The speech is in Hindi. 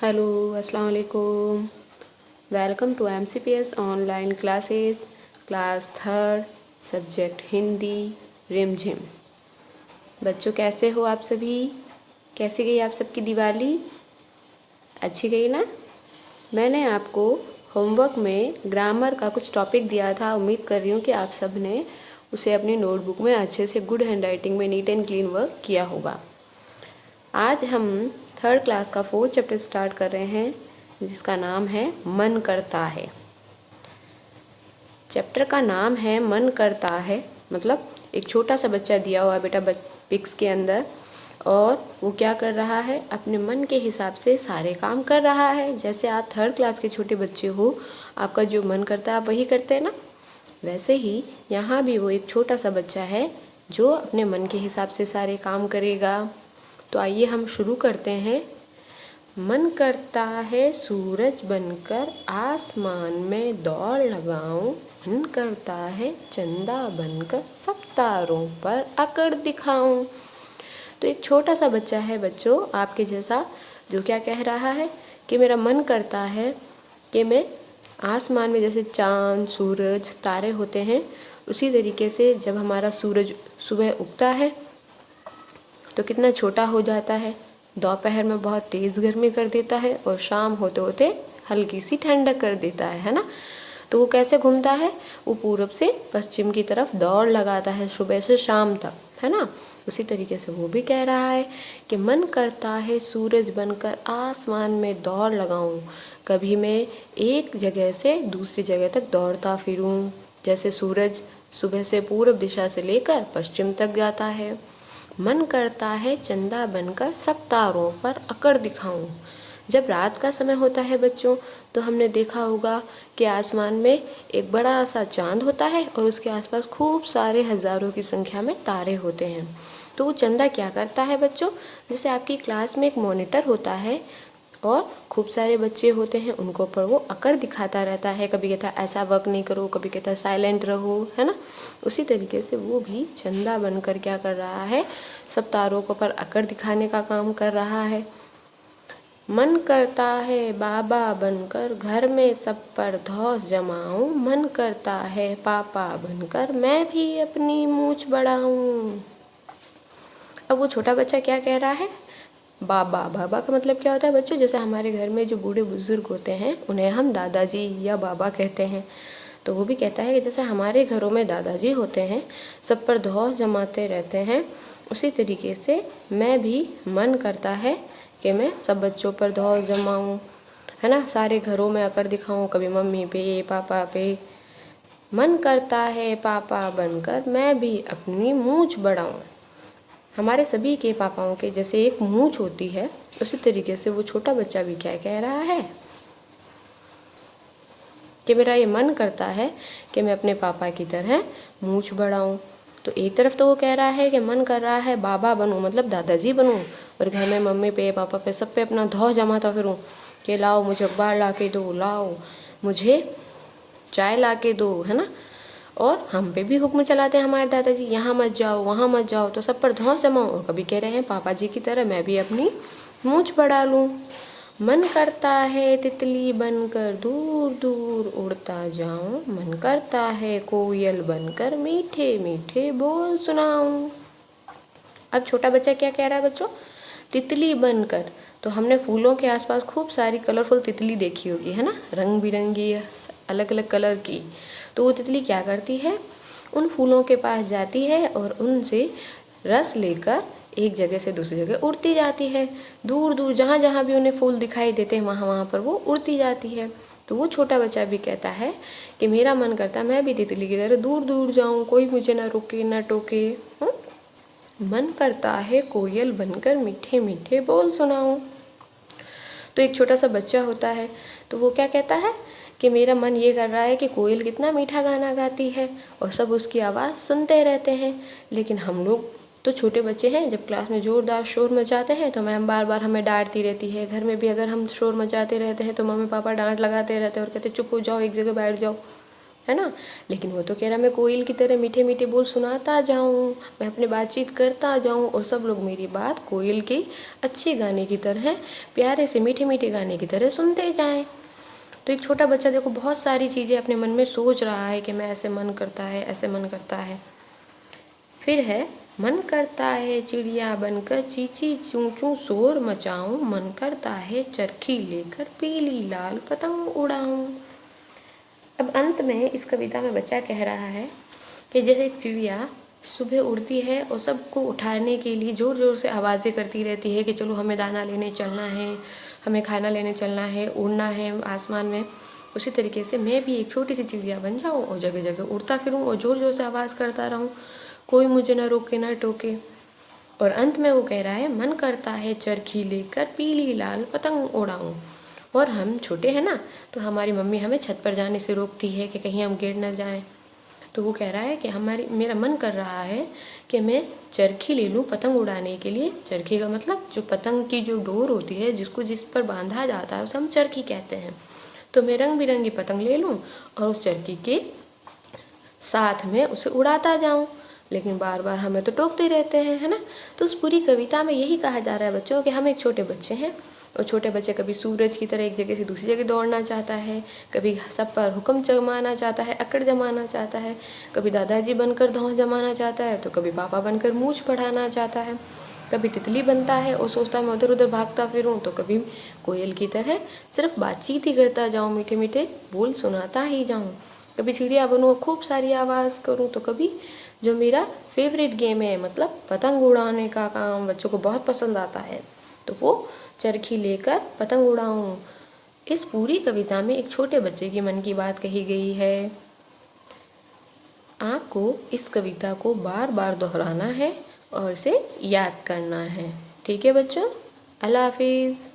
हेलो अस्सलाम वालेकुम। Welcome to MCPS online classes class third subject Hindi Rimjhim. बच्चों कैसे हो आप सभी? कैसी गई आप सबकी दिवाली? अच्छी गई ना? मैंने आपको होमवर्क में ग्रामर का कुछ टॉपिक दिया था। उम्मीद कर रही हूँ कि आप सब ने उसे अपनी नोटबुक में अच्छे से गुड हैंडराइटिंग में नीट एंड क्लीन वर्क किया होगा। आज हम थर्ड क्लास का 4th चैप्टर स्टार्ट कर रहे हैं जिसका नाम है मन करता है। चैप्टर का नाम है मन करता है, मतलब एक छोटा सा बच्चा दिया हुआ है बेटा पिक्स के अंदर, और वो क्या कर रहा है, अपने मन के हिसाब से सारे काम कर रहा है। जैसे आप थर्ड क्लास के छोटे बच्चे हो, आपका जो मन करता है आप वही करते हैं ना, वैसे ही यहाँ भी वो एक छोटा सा बच्चा है जो अपने मन के हिसाब से सारे काम करेगा। तो आइए हम शुरू करते हैं। मन करता है सूरज बनकर आसमान में दौड़ लगाऊं, मन करता है चंदा बनकर सब तारों पर अकड़ दिखाऊं। तो एक छोटा सा बच्चा है बच्चों आपके जैसा, जो क्या कह रहा है कि मेरा मन करता है कि मैं आसमान में जैसे चांद सूरज तारे होते हैं, उसी तरीके से जब हमारा सूरज सुबह उगता है तो कितना छोटा हो जाता है, दोपहर में बहुत तेज़ गर्मी कर देता है और शाम होते होते हल्की सी ठंडक कर देता है ना। तो वो कैसे घूमता है, वो पूरब से पश्चिम की तरफ दौड़ लगाता है सुबह से शाम तक, है ना। उसी तरीके से वो भी कह रहा है कि मन करता है सूरज बनकर आसमान में दौड़ लगाऊं, कभी मैं एक जगह से दूसरी जगह तक दौड़ता फिरूं। जैसे सूरज सुबह से पूर्व दिशा से लेकर पश्चिम तक जाता है। मन करता है चंदा बनकर सब तारों पर अकड़ दिखाऊं। जब रात का समय होता है बच्चों, तो हमने देखा होगा कि आसमान में एक बड़ा सा चांद होता है और उसके आसपास खूब सारे हजारों की संख्या में तारे होते हैं। तो वो चंदा क्या करता है बच्चों, जैसे आपकी क्लास में एक मॉनिटर होता है और खूब सारे बच्चे होते हैं, उनको पर वो अकड़ दिखाता रहता है। कभी कहता है ऐसा वर्क नहीं करो, कभी कहता है साइलेंट रहो, है ना। उसी तरीके से वो भी चंदा बनकर क्या कर रहा है, सब तारों को पर अकड़ दिखाने का काम कर रहा है। मन करता है बाबा बनकर घर में सब पर धौंस जमाऊं, मन करता है पापा बनकर मैं भी अपनी मूंछ बढ़ाऊं। अब वो छोटा बच्चा क्या कह रहा है, बाबा। बाबा का मतलब क्या होता है बच्चों, जैसे हमारे घर में जो बूढ़े बुजुर्ग होते हैं उन्हें हम दादाजी या बाबा कहते हैं। तो वो भी कहता है कि जैसे हमारे घरों में दादाजी होते हैं, सब पर धौंस जमाते रहते हैं, उसी तरीके से मैं भी मन करता है कि मैं सब बच्चों पर धौंस जमाऊं, है ना, सारे घरों में अकड़ दिखाऊं, कभी मम्मी पे पापा पे। मन करता है पापा बनकर मैं भी अपनी मूंछ बढ़ाऊं। हमारे सभी के पापाओं के जैसे एक मूंछ होती है, उसी तरीके से वो छोटा बच्चा भी क्या कह रहा है कि मेरा ये मन करता है कि मैं अपने पापा की तरह मूंछ बढ़ाऊं। तो एक तरफ तो वो कह रहा है कि मन कर रहा है बाबा बनूं, मतलब दादाजी बनूं, और घर में मम्मी पे पापा पे सब पे अपना धौंस जमाता फिरूं कि लाओ मुझे अखबार ला के दो, लाओ मुझे चाय ला के दो, है ना। और हम पे भी हुक्म चलाते हैं हमारे दादाजी, यहाँ मत जाओ वहाँ मत जाओ, तो सब पर धौंस जमाओ। और कभी कह रहे हैं पापा जी की तरह मैं भी अपनी मूंछ बढ़ा लूँ। मन करता है तितली बनकर दूर दूर उड़ता जाऊं, मन करता है कोयल बनकर मीठे मीठे बोल सुनाऊं। अब छोटा बच्चा क्या कह रहा है बच्चों, तितली बनकर। तो हमने फूलों के आसपास खूब सारी कलरफुल तितली देखी होगी, है ना, रंग बिरंगी अलग अलग कलर की। तो वो तितली क्या करती है, उन फूलों के पास जाती है और उनसे रस लेकर एक जगह से दूसरी जगह उड़ती जाती है। दूर दूर जहाँ जहाँ भी उन्हें फूल दिखाई देते हैं वहाँ वहाँ पर वो उड़ती जाती है। तो वो छोटा बच्चा भी कहता है कि मेरा मन करता है मैं भी तितली की तरह दूर दूर जाऊँ, कोई मुझे ना रोके ना टोके। मन करता है कोयल बनकर मीठे मीठे बोल सुनाऊं। तो एक छोटा सा बच्चा होता है, तो वो क्या कहता है कि मेरा मन ये कर रहा है कि कोयल कितना मीठा गाना गाती है और सब उसकी आवाज़ सुनते रहते हैं। लेकिन हम लोग तो छोटे बच्चे हैं, जब क्लास में ज़ोरदार शोर मचाते हैं तो मैम बार बार हमें डांटती रहती है। घर में भी अगर हम शोर मचाते रहते हैं तो मम्मी पापा डांट लगाते रहते हैं और कहते चुप हो जाओ, एक जगह बैठ जाओ, है ना। लेकिन वो तो कह रहा मैं कोयल की तरह मीठे मीठे बोल सुनाता जाऊँ, मैं अपने बातचीत करता जाऊँ और सब लोग मेरी बात कोयल के अच्छे गाने की तरह, प्यारे से मीठे मीठे गाने की तरह सुनते जाएं। तो एक छोटा बच्चा देखो बहुत सारी चीज़ें अपने मन में सोच रहा है कि मैं ऐसे मन करता है, ऐसे मन करता है। फिर है मन करता है चिड़िया बनकर चींची चूं चूं शोर मचाऊं, मन करता है चरखी लेकर पीली लाल पतंग उड़ाऊं। अब अंत में इस कविता में बच्चा कह रहा है कि जैसे एक चिड़िया सुबह उड़ती है और सबको उठाने के लिए ज़ोर ज़ोर से आवाज़ें करती रहती है कि चलो हमें दाना लेने चलना है, हमें खाना लेने चलना है, उड़ना है आसमान में। उसी तरीके से मैं भी एक छोटी सी चिड़िया बन जाऊँ और जगह जगह उड़ता फिरूँ और ज़ोर ज़ोर से आवाज़ करता रहूँ, कोई मुझे ना रोके ना टोके। और अंत में वो कह रहा है मन करता है चरखी लेकर पीली लाल पतंग उड़ाऊँ। और हम छोटे हैं ना, तो हमारी मम्मी हमें छत पर जाने से रोकती है कि कहीं हम गिर न जाएं। तो वो कह रहा है कि मेरा मन कर रहा है कि मैं चरखी ले लूँ पतंग उड़ाने के लिए। चरखी का मतलब जो पतंग की जो डोर होती है जिसको जिस पर बांधा जाता है उसे हम चरखी कहते हैं। तो मैं रंग बिरंगी पतंग ले लूँ और उस चरखी के साथ में उसे उड़ाता जाऊँ। लेकिन बार बार हमें तो टोकते रहते हैं, है ना। तो उस पूरी कविता में यही कहा जा रहा है बच्चों कि हम एक छोटे बच्चे हैं और छोटे बच्चे कभी सूरज की तरह एक जगह से दूसरी जगह दौड़ना चाहता है, कभी सब पर हुक्म जमाना चाहता है, अकड़ जमाना चाहता है, कभी दादाजी बनकर धौं जमाना चाहता है, तो कभी पापा बनकर मूछ बढ़ाना चाहता है, कभी तितली बनता है और सोचता है मैं उधर उधर भागता फिरूं, तो कभी कोयल की तरह सिर्फ बातचीत ही करता जाऊं, मीठे मीठे बोल सुनाता ही जाऊं। कभी चिड़िया बनूँ खूब सारी आवाज़ करूँ, तो कभी जो मेरा फेवरेट गेम है मतलब पतंग उड़ाने का काम बच्चों को बहुत पसंद आता है, तो वो चरखी लेकर पतंग उड़ाऊं। इस पूरी कविता में एक छोटे बच्चे के मन की बात कही गई है। आपको इस कविता को बार बार दोहराना है और इसे याद करना है। ठीक है बच्चों, अल्लाह हाफिज़।